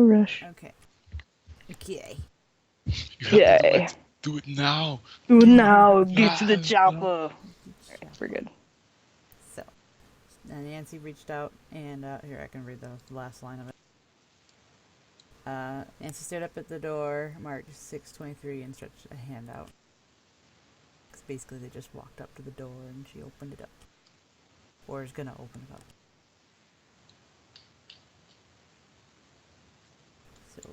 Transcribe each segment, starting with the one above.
rush. Okay. Okay. You have to Yay. do it now. Do it Do now. it Get to the now. chopper. Alright, we're good. So, Nancy reached out, and here I can read the last line of it. Nancy stared up at the door, marked 623, and stretched a hand out. Because basically they just walked up to the door and she opened it up. Or is gonna open it up. So,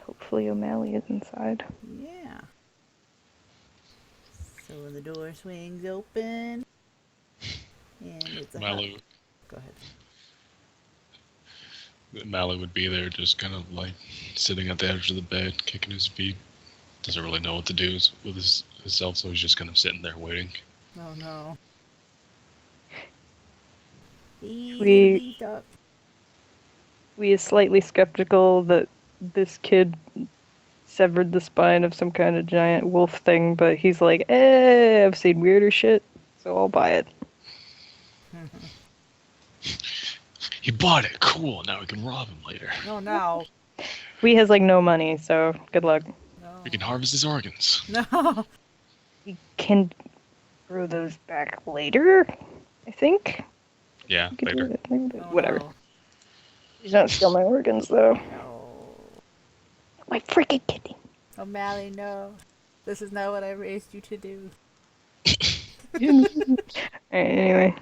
Hopefully O'Malley is inside. yeah. So when the door swings open, and it's a Mallow, Go ahead. Mallow would be there, just kind of like sitting at the edge of the bed, kicking his feet. Doesn't really know what to do with himself, so he's just kind of sitting there waiting. Oh no. We is slightly skeptical that this kid severed the spine of some kind of giant wolf thing, but he's like, I've seen weirder shit, so I'll buy it. He bought it. Cool. Now we can rob him later. No, no. We has like no money, so good luck. No. We can harvest his organs. No. We can grow those back later, I think. Yeah, We could do later. it. Oh, Whatever. No. He's not steal my organs, though. No. My freaking kidding. O'Malley, no. This is not what I raised you to do. Alright, anyway.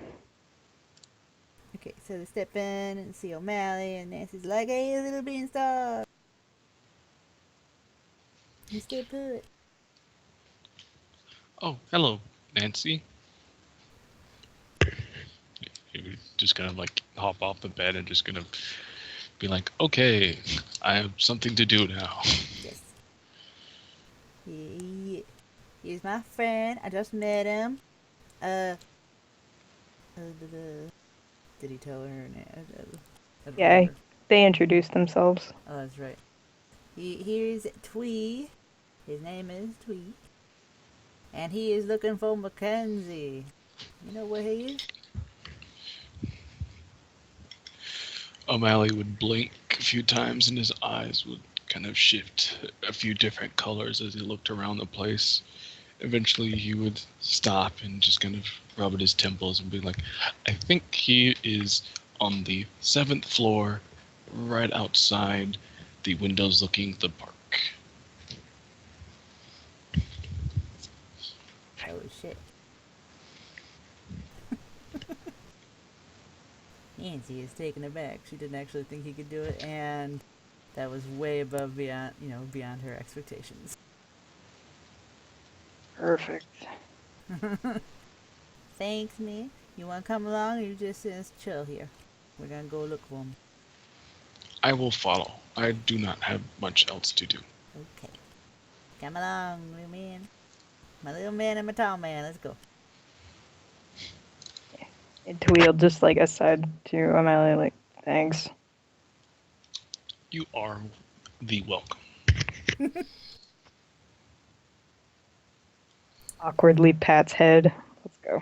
Okay, so they step in and see O'Malley, and Nancy's like, hey, little beanstalk. You stay put. Oh, hello, Nancy. He would just kind of like hop off the bed and just gonna be like, okay, I have something to do now. Yes. He's my friend. I just met him. Did he tell her name? Yeah, they introduced themselves. Oh, that's right. Here's Twee. His name is Twee. And he is looking for Mackenzie. You know where he is? O'Malley would blink a few times and his eyes would kind of shift a few different colors as he looked around the place. Eventually he would stop and just kind of rub at his temples and be like, I think he is on the 7th floor, right outside the windows looking at the park. Oh, shit. Nancy is taken aback. She didn't actually think he could do it, and that was way above beyond her expectations. Perfect. Thanks, man. You want to come along, or you just chill here? We're gonna go look for him. I will follow. I do not have much else to do. Okay. Come along, little man. My little man and my tall man. Let's go. And Tweedle just like aside to O'Malley, like, thanks. You are the welcome. Awkwardly pats head. Let's go.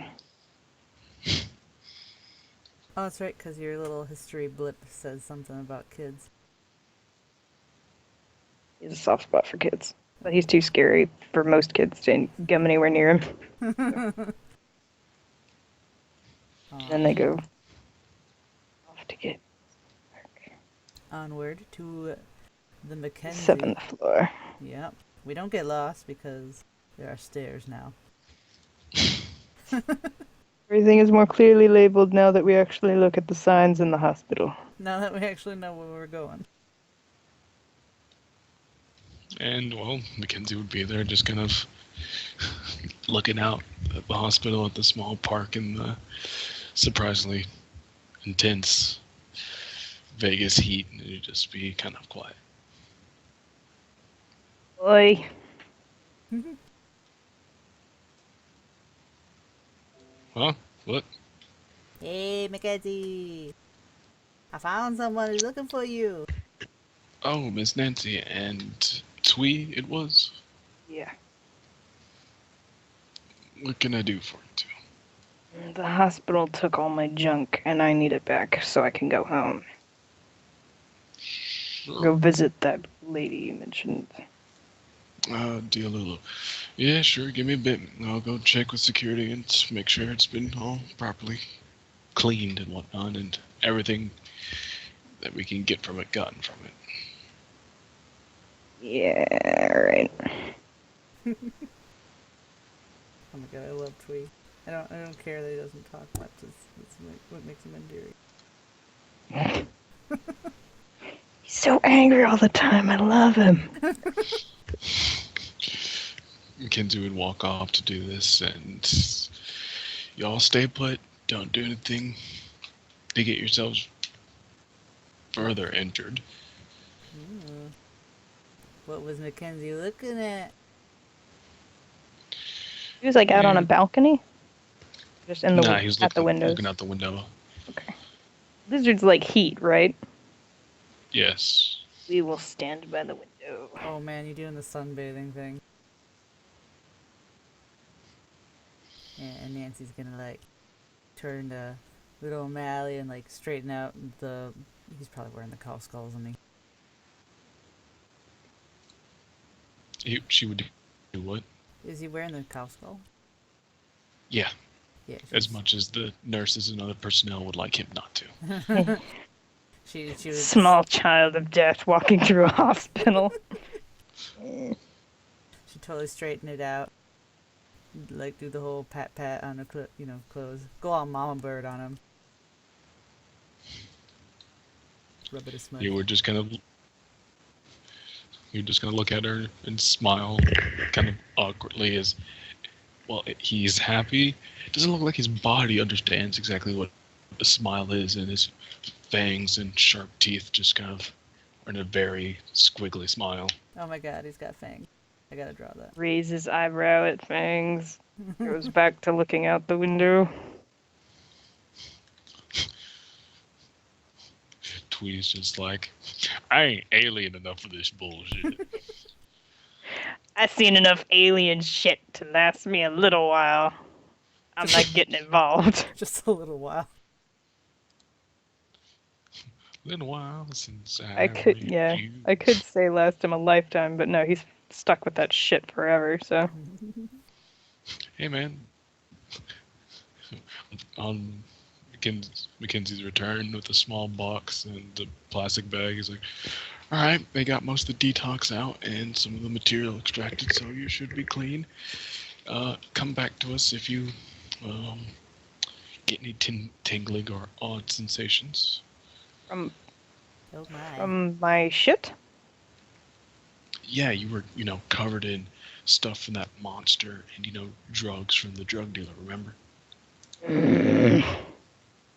Oh, that's right, because your little history blip says something about kids. He has a soft spot for kids, but he's too scary for most kids to come anywhere near him. Then they go off to get onward to the Mackenzie. 7th floor. Yep. We don't get lost because there are stairs now. Everything is more clearly labeled now that we actually look at the signs in the hospital. Now that we actually know where we're going. And, well, Mackenzie would be there just kind of looking out at the hospital, at the small park, and the surprisingly intense Vegas heat, and it'd just be kind of quiet. Oi. Huh? What? Hey, Mackenzie. I found someone who's looking for you. Oh, Miss Nancy, and Twee it was? Yeah. What can I do for you two? The hospital took all my junk, and I need it back so I can go home. Go visit that lady you mentioned. Dear Lulu. Yeah, sure, give me a bit. I'll go check with security and make sure it's been all properly cleaned and whatnot, and everything that we can get from it gotten from it. Yeah, right. Oh my god, I love Twee. I don't care that he doesn't talk much. It's what makes him endearing. He's so angry all the time. I love him. Mackenzie would walk off to do this, and y'all stay put. Don't do anything to get yourselves further injured. What was Mackenzie looking at? He was like out on a Yeah. balcony, just in the Nah, he was at the looking windows. out the window. Okay. Lizards like heat, right? Yes. We will stand by the window. Oh man, you doing the sunbathing thing. Yeah, and Nancy's gonna like turn to little O'Malley and like straighten out the. He's probably wearing the cow skulls, isn't he? She would do what? Is he wearing the cow skull? Yeah. Yeah. As much as the nurses and other personnel would like him not to. She would. Small child of death walking through a hospital. She totally straightened it out. Like do the whole pat on the clothes. Go all mama bird on him. Rub it a smudge. You're just gonna look at her and smile, kind of awkwardly, as well. He's happy. It doesn't look like his body understands exactly what a smile is, and his fangs and sharp teeth just kind of are in a very squiggly smile. Oh my god, he's got fangs. I gotta draw that. Raises eyebrow at Fangs. Goes back to looking out the window. Tweety's just like, I ain't alien enough for this bullshit. I've seen enough alien shit to last me a little while. I'm not getting involved. Just a little while. Little while since I could say last him a lifetime, but no, he's stuck with that shit forever, so. Hey man. On Mackenzie's return with a small box and a plastic bag, he's like, alright, they got most of the detox out and some of the material extracted, so you should be clean. Come back to us if you get any tingling or odd sensations. From Oh my. from my shit? Yeah, you were, covered in stuff from that monster and, drugs from the drug dealer, remember?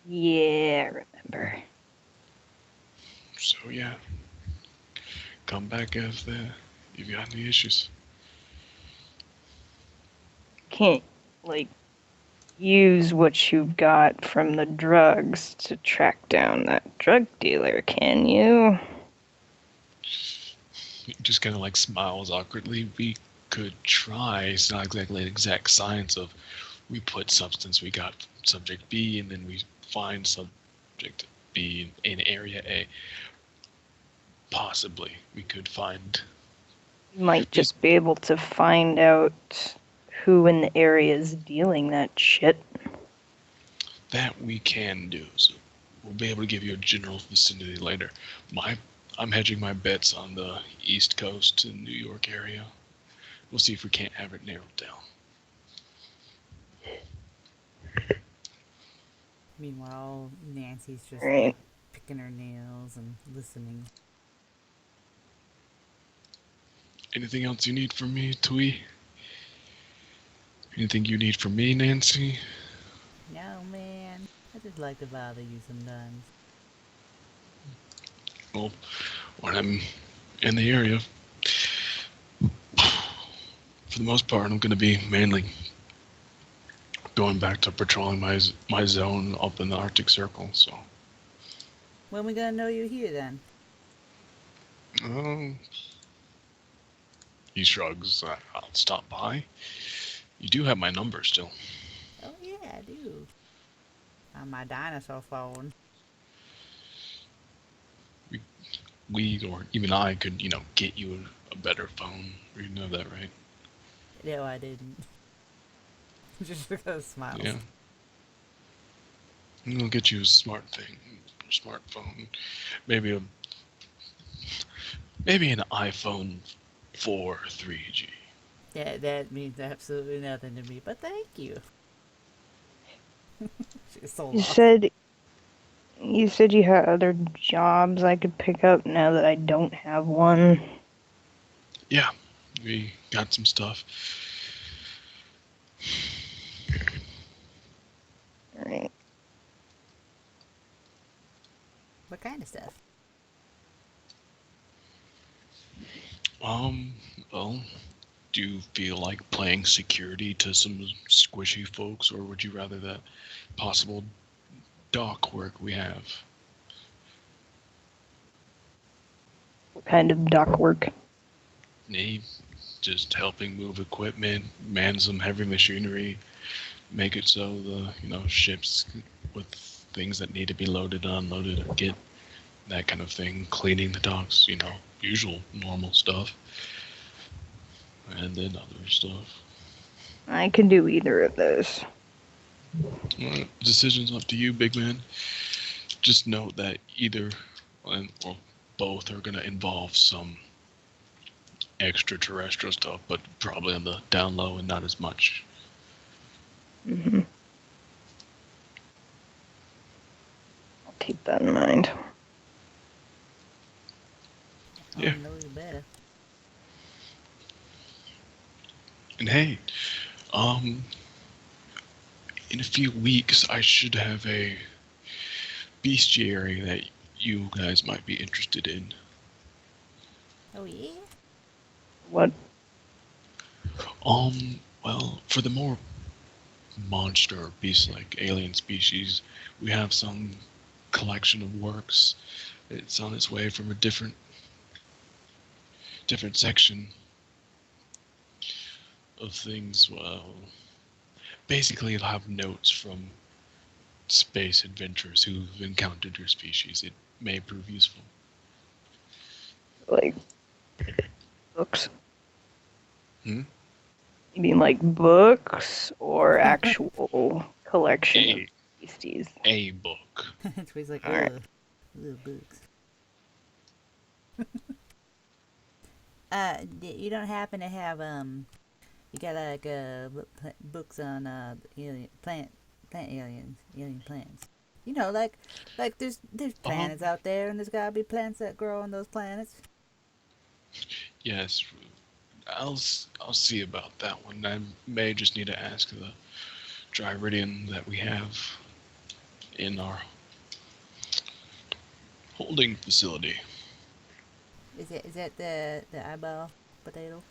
Yeah, I remember. So, yeah. Come back if you've got any issues. Can't, use what you've got from the drugs to track down that drug dealer, can you? He just kind of smiles awkwardly. We could try. It's not exactly an exact science of we put substance we got subject B and then we find subject B in area A. Possibly we could find. You might just be able to find out who in the area is dealing that shit. That we can do. So we'll be able to give you a general vicinity later. I'm hedging my bets on the East Coast and New York area. We'll see if we can't have it narrowed down. Meanwhile, Nancy's just Right. picking her nails and listening. Anything else you need from me, Twee? Anything you need from me, Nancy? No, man. I just like to bother you sometimes. Well, when I'm in the area, for the most part, I'm going to be mainly going back to patrolling my zone up in the Arctic Circle, so. When we gonna know you're here then? He shrugs. I'll stop by. You do have my number still. Oh yeah, I do. On my dinosaur phone. we or even I could, get you a better phone. You know that, right? No, I didn't. Just because smiles. Yeah. We'll get you a smart thing, a smartphone, maybe a maybe an iPhone 4 3G. Yeah, that means absolutely nothing to me, but thank you. She's so You lost. said you said you had other jobs I could pick up now that I don't have one. Yeah, we got some stuff. Alright. What kind of stuff? Um, well, do you feel like playing security to some squishy folks, or would you rather that possible dock work we have? What kind of dock work? Me, just helping move equipment, man some heavy machinery, make it so the ships with things that need to be loaded, unloaded, get that kind of thing, cleaning the docks, usual normal stuff, and then other stuff. I can do either of those. Well, decision's up to you, big man. Just note that either or both are going to involve some extraterrestrial stuff, but probably on the down low and not as much. Mm-hmm. I'll keep that in mind. Yeah. Oh, no, you better. And hey, um, in a few weeks, I should have a bestiary that you guys might be interested in. Oh, yeah? What? Well, for the more monster or beast-like alien species, we have some collection of works. It's on its way from a different section of things. Well, basically, it'll have notes from space adventurers who've encountered your species. It may prove useful. Like books? Hmm? You mean like books or actual collection of A beasties? a book. Tweet's like, Alright. ugh. Ugh, books. You don't happen to have, you got like, books on, alien, plant aliens, alien plants. You know, like there's planets out there, and there's gotta be plants that grow on those planets. Yes, I'll see about that one. I may just need to ask the Dryridian that we have in our holding facility. Is that the eyeball potato?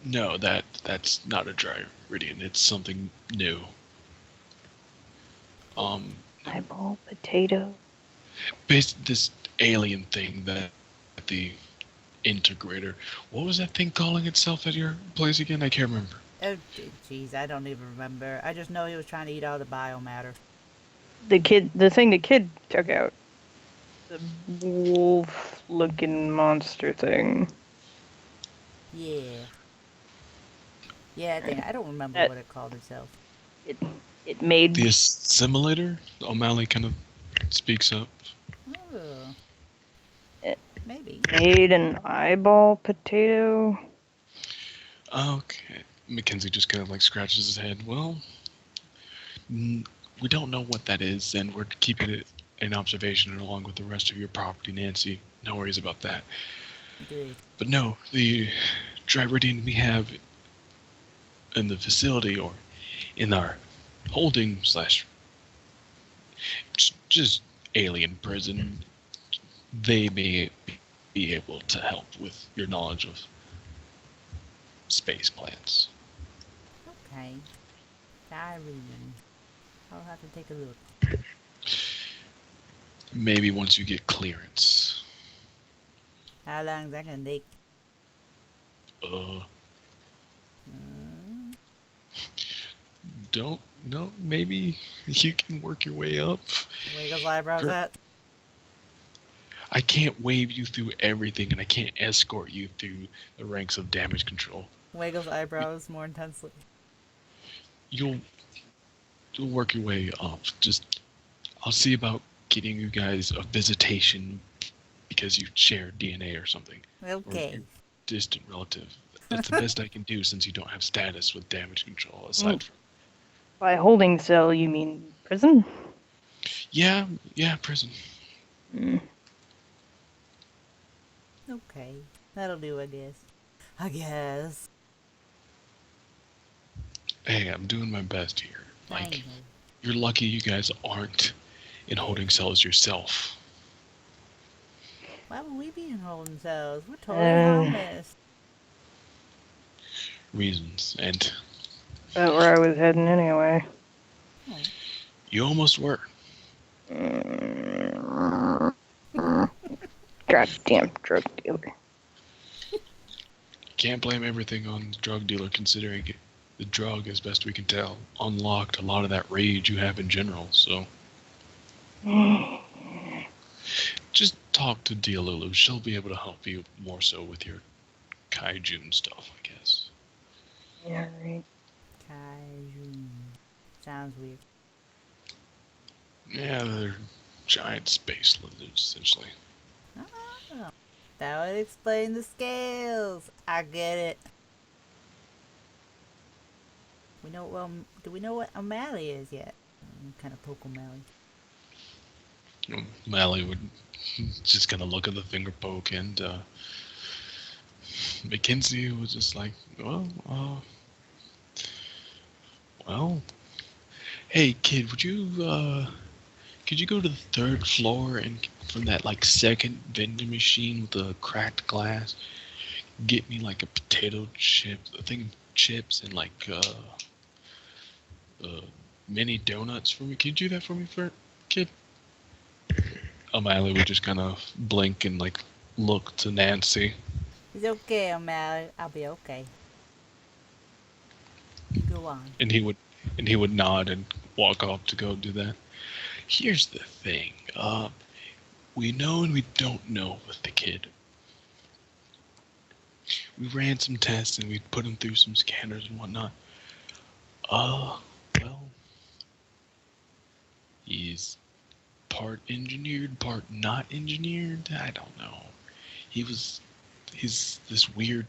No, that's not a Dryridian. It's something new. Um, Eyeball potato. this alien thing that the integrator. What was that thing calling itself at your place again? I can't remember. Oh, jeez, I don't even remember. I just know he was trying to eat all the biomatter. The thing the kid took out. The wolf-looking monster thing. Yeah. Yeah, I don't remember That what it called itself. it made The assimilator? O'Malley kind of speaks up. Oh, it maybe. made an eyeball potato. Okay. Mackenzie just kind of like scratches his head. Well, we don't know what that is, and we're keeping it in observation along with the rest of your property, Nancy. No worries about that. Good. But no, the Dryridian we have in the facility or in our holding slash just alien prison, they may be able to help with your knowledge of space plants. Okay. I really. I'll have to take a look. Maybe once you get clearance. How long is that gonna take? Uh, Mm, don't know. Maybe you can work your way up. Wiggles eyebrows Per- at. I can't wave you through everything, and I can't escort you through the ranks of damage control. Wiggles eyebrows more intensely. You'll you'll work your way up. Just I'll see about getting you guys a visitation because you share DNA or something, or Okay. you're distant relative. That's the best I can do since you don't have status with damage control. Mm. Aside from By holding cell, you mean prison? yeah, prison. Mm. Okay. That'll do, I guess. I guess. Hey, I'm doing my best here. I Like, know. you're lucky you guys aren't in holding cells yourself. Why would we be in holding cells? We're totally harmless. Reasons, and About where I was heading anyway. Oh. you almost were. Goddamn drug dealer. Can't blame everything on the drug dealer, considering the drug, as best we can tell, unlocked a lot of that rage you have in general. So just talk to Dialulu. She'll be able to help you more so with your kaiju stuff, I guess. Yeah, right. Kaiju. Sounds weird. Yeah, they're giant space lizards, essentially. Oh, that would explain the scales. I get it. We know. Well, do we know what O'Malley is yet? Kind of poke O'Malley. Mally would just kind of look at the finger poke, and Mackenzie was just like, well, hey kid, could you go to the third floor and from that like second vending machine with the cracked glass, get me like a potato chip, a thing of chips, and like mini donuts for me? Can you do that for me, kid? O'Malley would just kind of blink and like look to Nancy. It's okay, O'Malley. I'll be okay. You go on. And he would nod and walk off to go do that. Here's the thing. We know and we don't know with the kid. We ran some tests and we put him through some scanners and whatnot. Well, he's part engineered, part not engineered. I don't know. He's this weird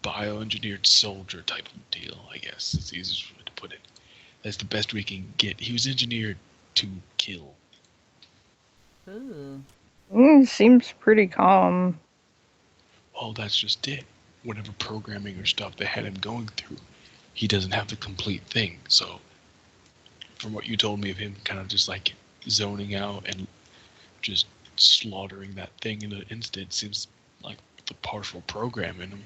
bioengineered soldier type of deal, I guess. It's the easiest way to put it. That's the best we can get. He was engineered to kill. Ooh. Seems pretty calm. Well, that's just it. Whatever programming or stuff they had him going through, he doesn't have the complete thing. So, from what you told me of him kind of just like zoning out and just slaughtering that thing in an instant, seems like the partial program in him.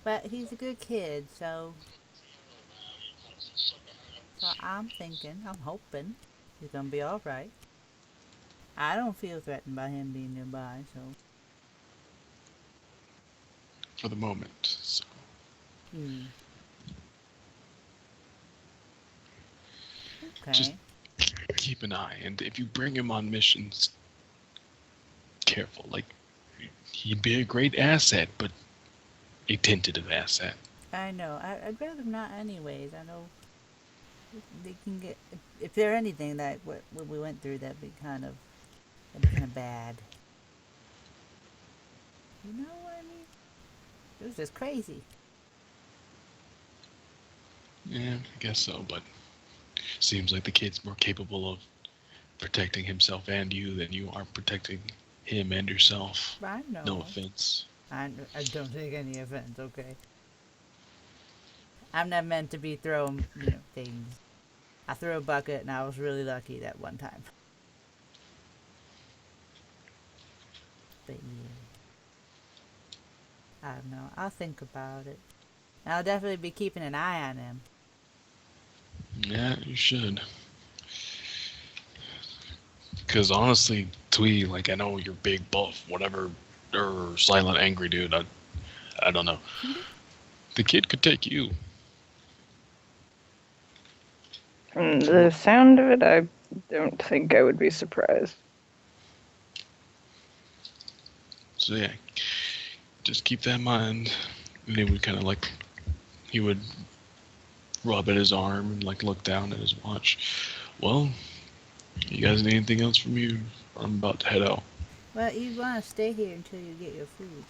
But he's a good kid, so I'm thinking, I'm hoping he's gonna be all right. I don't feel threatened by him being nearby, so. For the moment, so. Okay. Just keep an eye, and if you bring him on missions, careful. Like, he'd be a great asset, but a tentative asset. I know. I'd rather not, anyways. I know they can get, if they're anything that what we went through, that'd be kind of bad. You know what I mean? It was just crazy. Yeah, I guess so, but seems like the kid's more capable of protecting himself and you than you are protecting him and yourself. I know. No offense. I don't take any offense, okay? I'm not meant to be throwing, things. I threw a bucket and I was really lucky that one time. But yeah. I don't know. I'll think about it. I'll definitely be keeping an eye on him. Yeah, you should. Because honestly, Twee, like, I know you're big buff, whatever, or silent angry dude, I don't know. The kid could take you. From the sound of it, I don't think I would be surprised. So yeah, just keep that in mind. And he would kind of like, he would rub at his arm and like look down at his watch. Well, you guys need anything else from you? I'm about to head out. Well, you want to stay here until you get your food.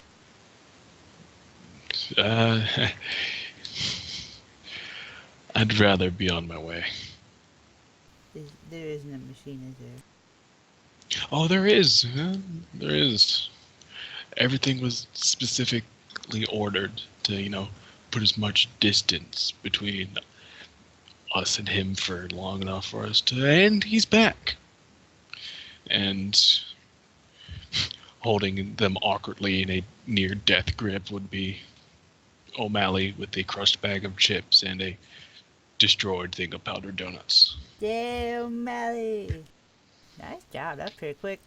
Uh, I'd rather be on my way. There isn't a machine, is there? Oh, there is. There is. Everything was specifically ordered to, put as much distance between us and him for long enough for us to. And he's back. And holding them awkwardly in a near death grip would be O'Malley with a crushed bag of chips and a destroyed thing of powdered donuts. Damn, Mally. Nice job. That's pretty quick.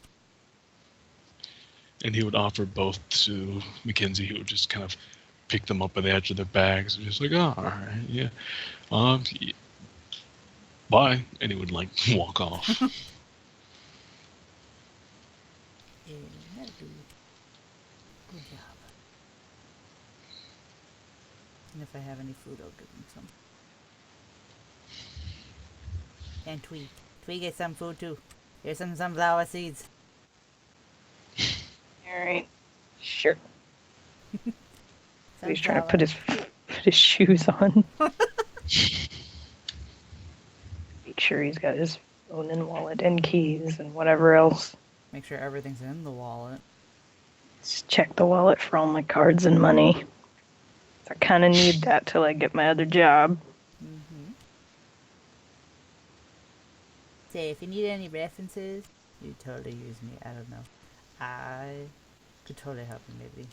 And he would offer both to Mackenzie, who would just kind of pick them up by the edge of their bags and just like, oh, all right, yeah. Yeah. Bye. And he would like walk off. Yeah, that'll do. Good job. And if I have any food, I'll give him some. And Twee. Twee get some food too. Here's some sunflower seeds. Alright. Sure. He's trying to put his shoes on. Make sure he's got his phone and wallet and keys and whatever else. Make sure everything's in the wallet. Just check the wallet for all my cards and money. I kind of need that till I get my other job. Mm-hmm. Say, if you need any references, you totally use me. I don't know. I could totally help you, maybe.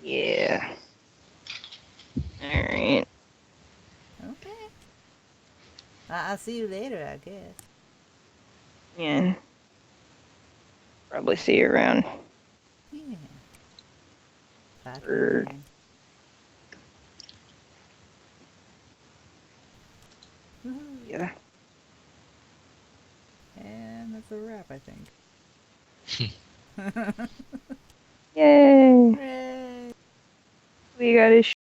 Yeah. Alright. Okay. I'll see you later, I guess. Yeah. Probably see you around. Yeah. Bye. Er. Fran. Woohoo. Yeah. And that's a wrap, I think. Yay! Hooray! We got his